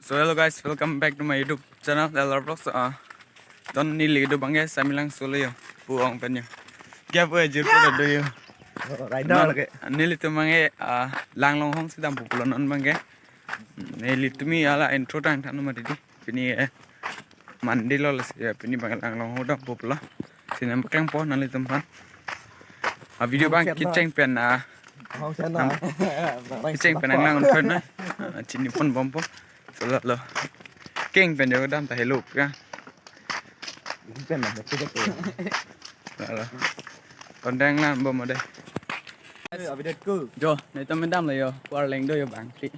So hello guys, welcome back to my YouTube channel Delor Vlogs. Don ni lihat bang guys, saya bilang solo yo, buang pennya. Kaya apa aja pun ada yo. Rider lagi. Ni lihat bang lang long hong sedang popular non bang guys. Ni lihat mi ala intro tang tanu mati di. Pini mandi lo las ya, pini bang lang long hong popular. Sini baklang po nali tempat. Video bang kiceng pen kiceng pen lang on pen na. Cini pun bompo. Solo lo. Keng pen jo dam ta hello ka. Pen lah, betul betul. Lah. Còn đang làm bơm ở đây. Ở bên cứ. Jo, này tao mới đâm lại rồi, qua lên đôi bảng chị.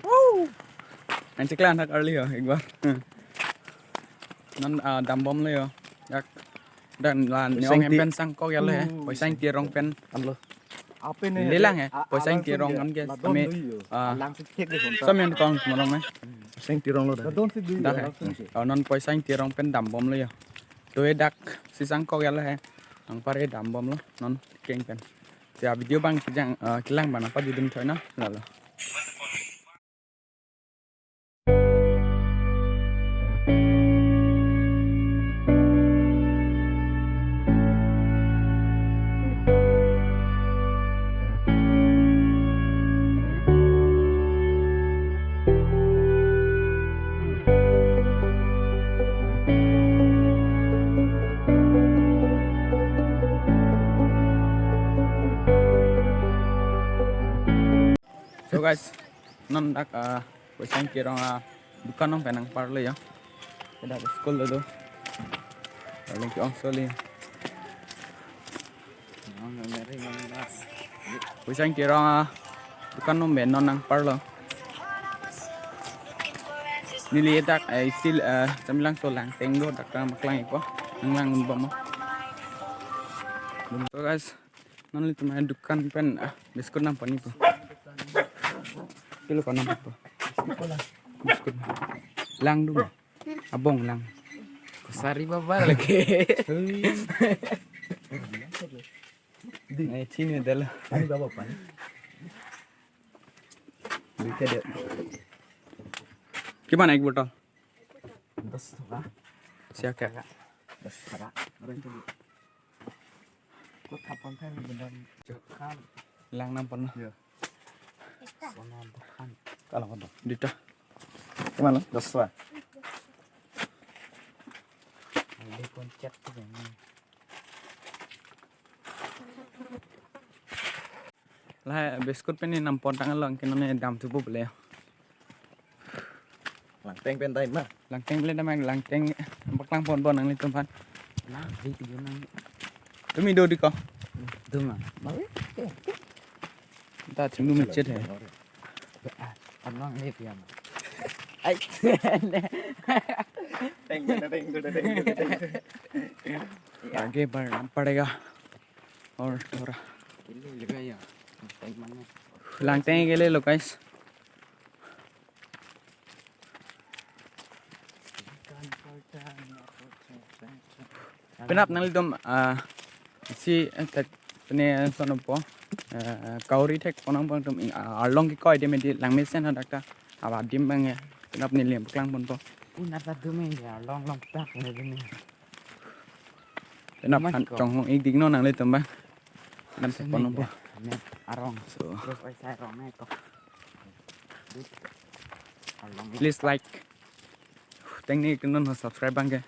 Anh chắc lan thật early rồi, hình quá. Nó đâm bom lại rồi. Dan là nếu em pen sang có cáiเลย, buổi sáng kia rong pen. Ăn luôn. Apa ni? Lấy lang hả? Buổi sáng kia rong ăn kia. Kami xong em còn mà rong mấy. Sáng tirong lo dah. Don't see Dah hả? Ở non buổi sáng kia rong pen đâm bom lại rồi. Tôi dak si sang có cáiเลย. Ang pare đâm bom lo, non keng pen. Thì video bang kijang kilang bang apa di dum thoy na lalo. So guys, non dak buổi sáng kia rong bukan nong penang parle ya. Kita ke school dulu. Lalu ke Australia. Buổi sáng kia rong bukan nong ben non nang parle. Nili dak sil sambilang so lang tenggo dak maklang iko. Nang lang bom. So guys, non litu main dukan pen biskut nang pani po. Kilo ko nang po. Biskut. Lang dulu. Abong lang. Kusari baba lagi. Nah, sini adalah. Ini berapa pan? Duitnya dia. Gimana naik botol? 10 lah. Siapa? 10 lah. Orang itu. Kok kapan kan benar kan Lang nampon. ya. Kalau kono. Dita. Gimana? 10 lah. Ada koncet tuh ini. Lah biskut ini nampon tangan lang kinone dam tubuh boleh. Langteng pen time mah. Langteng boleh damang langteng baklang pon nang litu pan. Nah, di tu nang. Tumi do di ko. Tu mah. Mau? Ta chim nu chết hè. Ăn ngon đi kìa. Ai. Teng. आगे बढ़ना पड़ेगा और थोड़ा langteng के लिए लो guys. Penap nang lidom si pene sono po kauri tek ponang pon tum along ki koi de medi lang mesen ha dakta aba dim bang penap ni lem klang pon po Una ta tu men ya long tak le ni. penap trong hong ik ding no nang lidom bang nam se ponong po Ne arong. so Terus oi sai rong ne ko. Arong please like teng ni kenon subscribe bang ke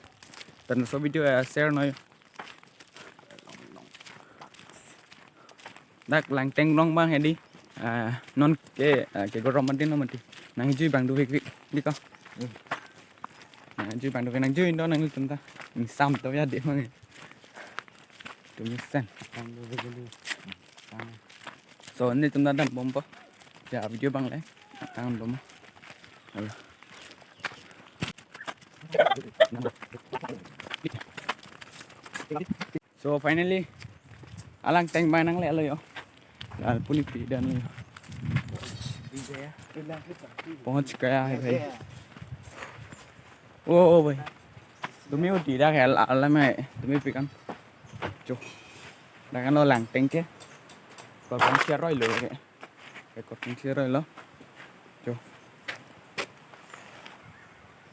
dan so video share no dak lang teng long bang hedi non ke gorom mati no mati nang jui bang du hik đi con jui bang du nang jui đó nang litum ta mình sam tao ya de mang tu mi sen Arong du gelu. so ni tum ta dan bom po ya video bang le tangan bom so finally alang teng bang nang le lo yo al puni pi dan lo पहुंच गया है भाई ओ भाई तुम्हें वो टीरा है अल्लाह में तुम्हें पिकन जो đang lo làng teng chứ còn con xe rồi lửa cái con xe rồi lo cho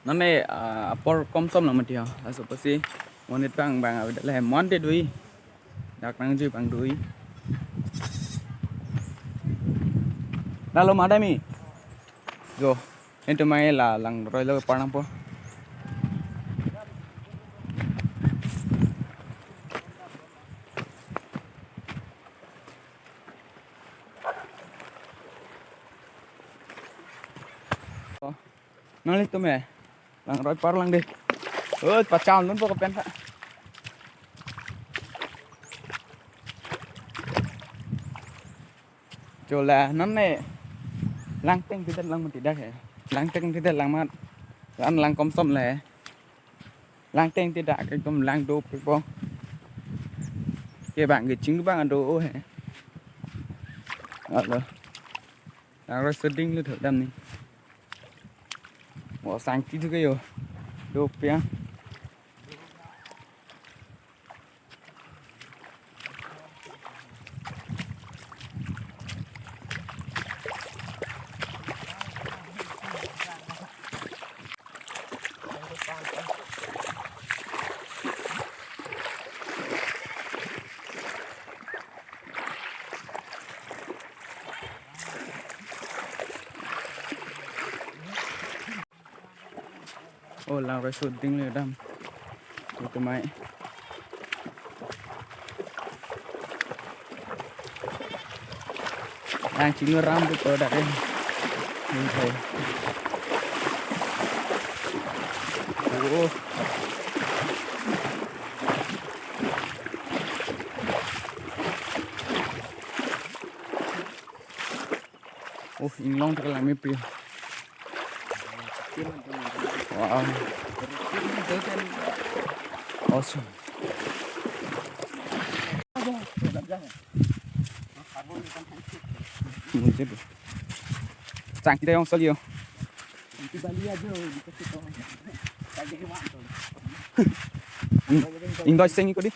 Nane apor komsom lang mati ha. Aso pasi monit bang ada lah monte dui. Dak nang ju bang dui. Lalu mana mi? Jo, itu mai lah lang roi lo parang po. Nang itu me, lang roi par lang deh. Pacau luôn po kapen pak. Jo lah nane lang teng tidak lang mati dah ya. Lang teng tidak lang mat. Lang kom som lah. Lang teng tidak cái kom lang do po. Cái bạn người chính bạn ăn đồ hả? Rồi. Đang rồi setting lu thử đâm đi. Bỏ sang tí thứ cái rồi. Đồ phía. Oh, lang rồi shootingเลยดำดูตัวไม้đang chính là ram được ở đây nhìn thấy in long thì làm mấy pin wow awesome mungkin sang kita yang solio Indo sing ikut di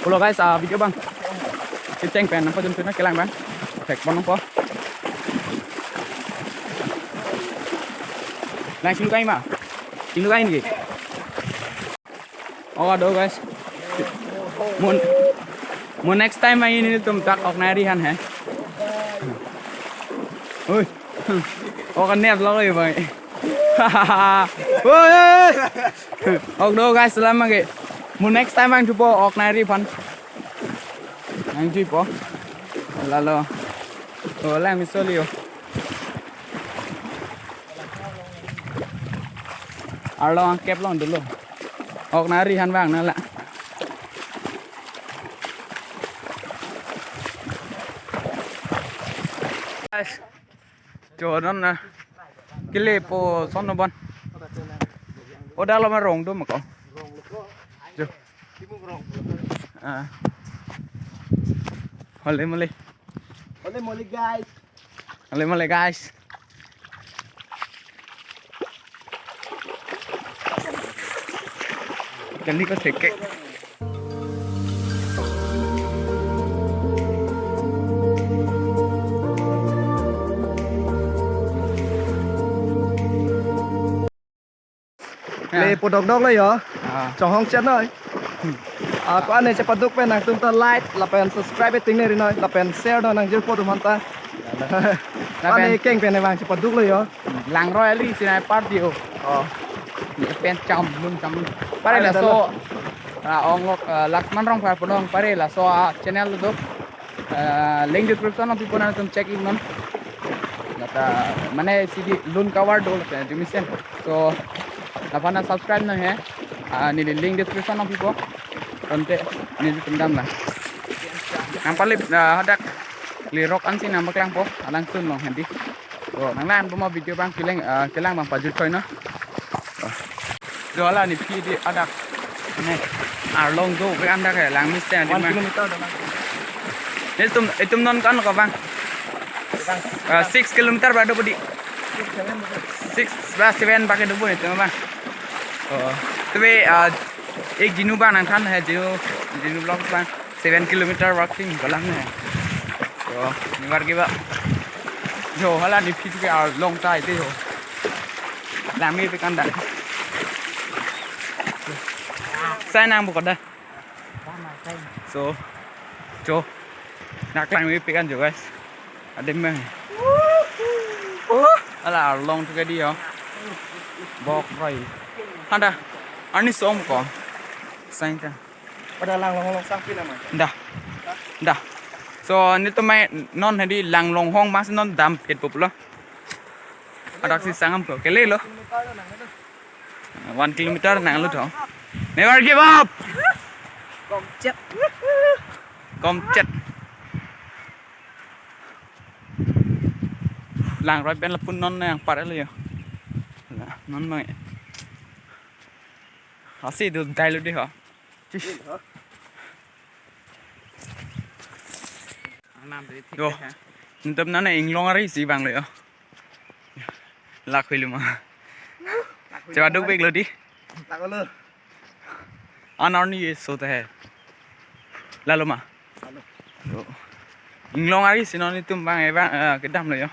Halo guys, video bang. Ceng pen nampak jemputnya kelang bang. Tek bang nampak. Nah, sini kain mah. Sini kain gitu. Oh, aduh guys. Mun next time main ini tuh tak oknari han he. Ui. Oh kan nep lo ya bang. Woi. Aduh guys, selama gitu. Mun next time bang coba oknari pan. Ang jeep oh. Lalo. Oh, lang misolio. Arlo ang kep long dulu. Oknari han bang nala. Guys. Jodan na. Kile po sono ban. Udah lo marong do mako. Jo. Mali mali. Oleh moli guys. Mali mali guys. Jali ko seke. Le podok dokเลยเหรอ trong hong chat rồi. Có anh này sẽ bắt đúc bên nàng tung ta like, là pen subscribe tính này rồi, là pen share đó nàng chơi photo hoàn ta. Anh này kênh pen này vàng sẽ bắt đúcเลยเหรอ Lang royal li sinai part dio. Pen chom mun chom. Pare la so ong Lakman rong par ponong pare la so channel lu dok. Link description of people na tum check in non. Nata mane CD loan cover do la dimisen. So lapana subscribe na he. Ni link description of people. Konte ni tendam lah. Ang palip hadak lirok an sin nambak lang po alang sun long handy. So nang lan po mo video bang kilang bang pajut koy no. Do ala ni pi di adak ne arlong do ke andak ke lang mis sen di 1 ma. kilometer dah. Ni itum non kan ko bang. 6 kilometer bado pudi. 6 7 pakai debu ni tu bang. Oh, tapi एक जिनू बा नंखान है जिनू ब्लॉग बा 7 kilometer walking balang ne so ni war ki ba jo hala ni phit ke ar long tai te ho lami pe kan da sai nang bu ko da so jo nak lami pe kan jo guys ada me ala long tu ke dia bok roi handa ani som ko sai ta pada lang long sang pin ama dah so ni to mai non hadi lang long hong mas non dam pet populo adak si sangam ko kele lo 1 kilometer nang lu thong never give up kom chet lang roi ben la pun non nang par le yo non mai asi du dai lu di ho Nam tới thích Đồ. Tâm nó này long ari gì bằngเลยlạc khuy luôn mà cho bạn đúc việc luôn đi tak ko le anh nói như số thế là luôn mà long ari xin nó đi tụm bằng ấy bạn cái đam rồi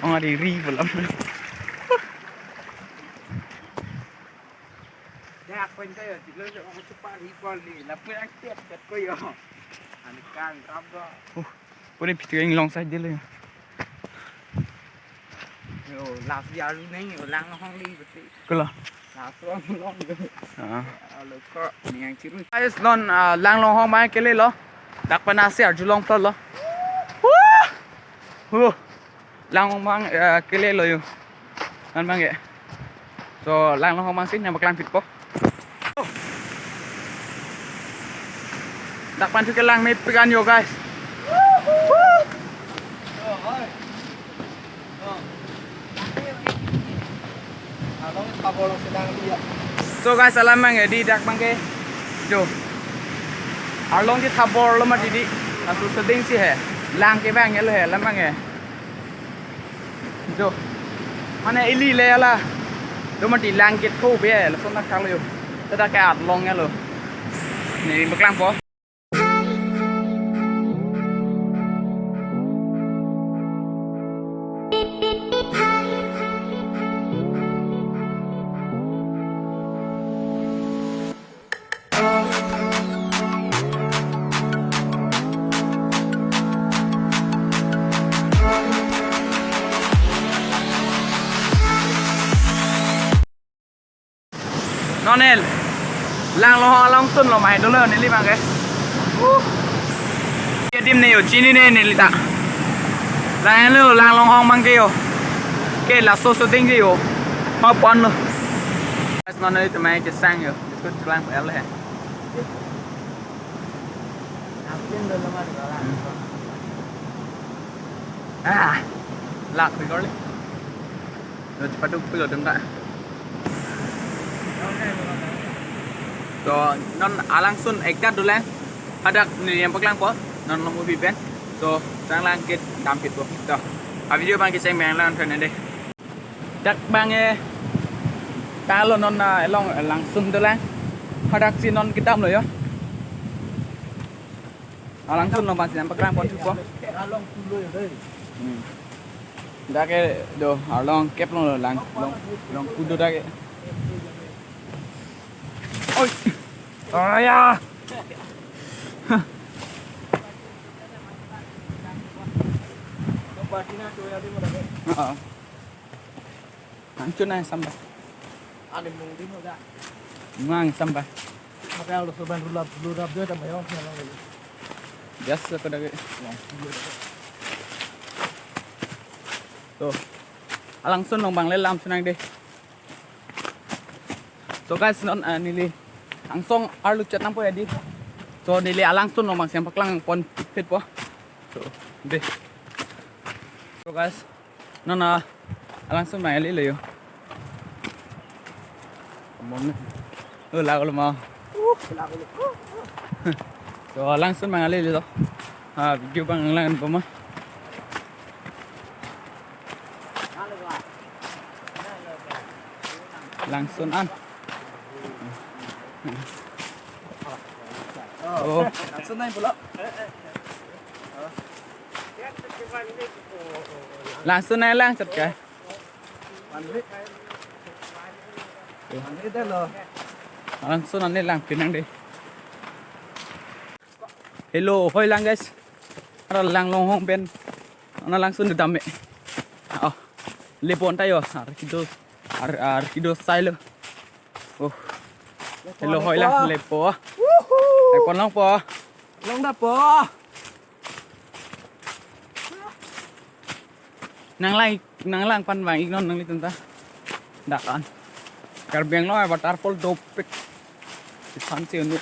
long ari ri vừa lắm Dah aku ini saya tidak ada orang cepat recall ni. Lepas nak tiap kat kau yo. Anikan raba. Boleh pitch anh long side diaเลย Yo, last year lu ni orang hong li betul. cái là Last one long tu. Lalu kau ni yang ciru. guys non lang long hong mai cái lên lo đặc biệt là sẽ ở long phật lo lang hong mang cái lên rồi anh mang vậy so lang long hong mang xin nhà bạc lang phit po đặc biệt cái lang này pegan yo guys long tabor long sedang dia so guys alam mang di dak mang ke jo along di tabor lo ma di asu seding si he lang ke bang le he lam mang e jo mana ili le ala do ma di lang ke thu be la so na khang lo ta da ka at long nghe lo ni bak lang po nó nên lang lo long xuân lo mày đó lên nên đi bằng cái cái tim này ở chín đi nên đi ta lang lo lang long hong mang kêu cái là số số tinh gì ô hoa pon luôn nó nơi tụi mày chết sang rồi cứ lang phải lên Aku yang dalam ada lah. lạc thì có đấy rồi bắt đầu bây giờ đừng lại so non alang sun ekat dulu ada ni yang peklang po non mau pipen so sang lang kit dampit po so video bang kisah meng lang kan deh dak bang kalau non long langsung dulu ada si non kita loh ya langsung long pasti yang peklang po tu po long pulo yo dei dak do long kep long lang long kudo dak ôi ôi à ăn chút này sampai ada mung di moga mang sampai apa lo soban rulap dia tambah yo long biasa pada ke tuh langsung long bang lelam senang deh so guys non nili langsung arlu chat nampo ya di so nili langsung long bang siang paklang pon pit po so deh so guys non langsung main lili yo mong lagu lo mau so langsung main lili to video bang lang po mah langsung an Oh, langsung naik pula. langsung naik lang chat ka. Mandi dah lo. Langsung nanti lang pinang deh. Hello, hoy lang guys. Ada lang longhong pen. Ana langsung di dame. Oh, lepon tayo. Ar kido style. Oh. Hello, hoy lang lepo. Lepon lang po. Long dah po. Nang lang pan bang ignon nang litun ta. Dakan. Karbeng lo ay waterfall dopik. Fancy unu.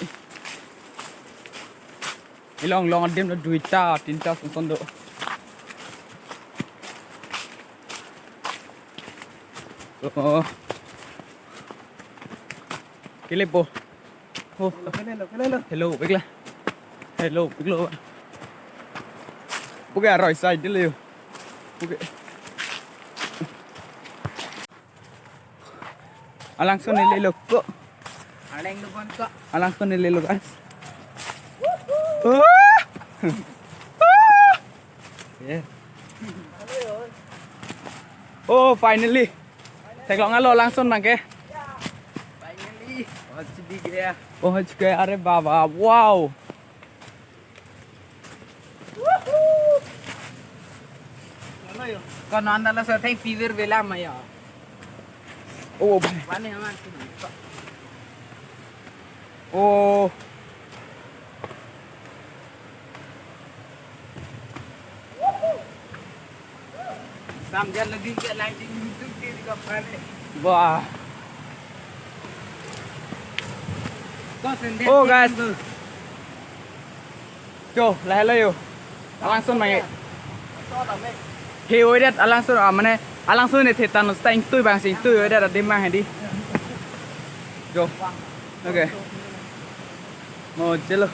Ilong long adim na duita tinta sundo. Oh. Kile po. Oh, hello, bigla. Hello, bigla. Bukan right side dulu. Bukan. Langsung nililok po. Aleng lupan ko. Langsung nililok guys. Yeah. Oh, finally. Teklong ngalo langsung nangke. Finally. Oh, sedih ya. Oh, juga are baba. Wow. Kau nanda lah saya fever bela maya. Oh. Mana yang mana? Oh. Sambil lagi ke lighting itu di kapal. Wah. Kau sendiri. Oh guys. Yo, lah yo. Langsung main. Hiu dia langsung mana? Langsung ni tetan stain tu bang sing tu dia ada di mana di. Yo. Okay. Mau jelo.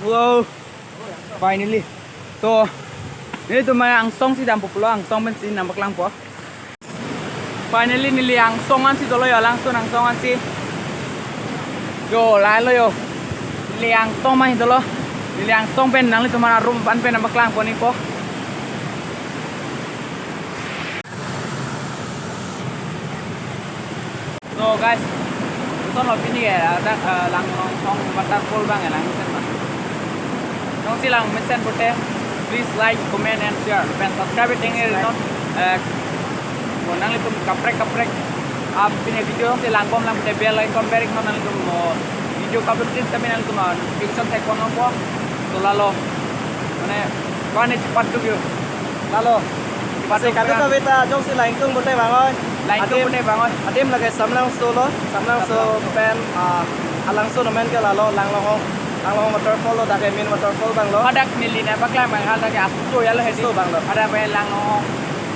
Wow. Finally. So, ini tu mai angsong si dam popular angsong ben si nampak lang po. Finally nili angsongan si dolo ya langsung angsongan si. Yo, lah yo. Nili angsong mai dolo. Nili angsong ben nang itu mana room pan pen nampak lang po ni po. So guys, itu lo ini ya, ada lang song waterfall bang ya lang mesen bang. Nong silang mesen putih, please like, comment and share, dan subscribe itu ini non. Nang itu kaprek. Ab ini video nong silang bom lang putih bell icon berik non nang itu video cover tin tapi nang itu non notification tag kono po. So lalo, mana kau ni cepat tu view. Lalo. Masih kami tu kita jom si lain tung boleh bangun. Lain tu putih bangun. Adim lagi samlang solo pen langsung namen ke lalu langlong waterfall lo dah min waterfall bang lo. Ada milina baklang bang ada ke asu ya lo hedi. Asu bang lo. Ada bang langlong.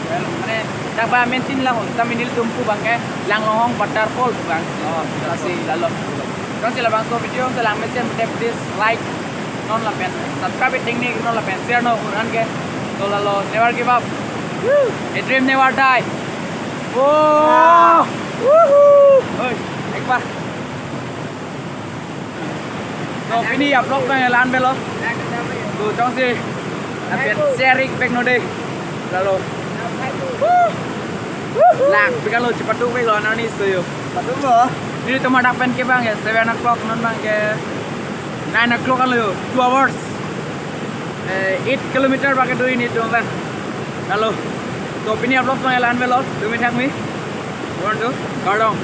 Well, mana dah bang mentin lah hon. Tapi nil tumpu bang ke langlong waterfall bang. Oh, kasih lalu. Kalau sila bang so video sila mention please like non la pen subscribe tingni non la pen share no uran ke. So lalu never give up. A dream never die. Wow! Woohoo! Oi, ek baar. So ini upload bang lan belo. Tu chong si apian sharing back no day. Lalu. Lang, bikan lo cepat tu back lo nani suyo. Betul lo. Ini tu madak pen ke bang ya 7 o'clock non bang ke 9 o'clock kan lo 2 hours. 8 kilometer pakai tu ini tu bang. Lalu. So, ini upload bang lan belo. 2 minit hak mi. Want to? Go down.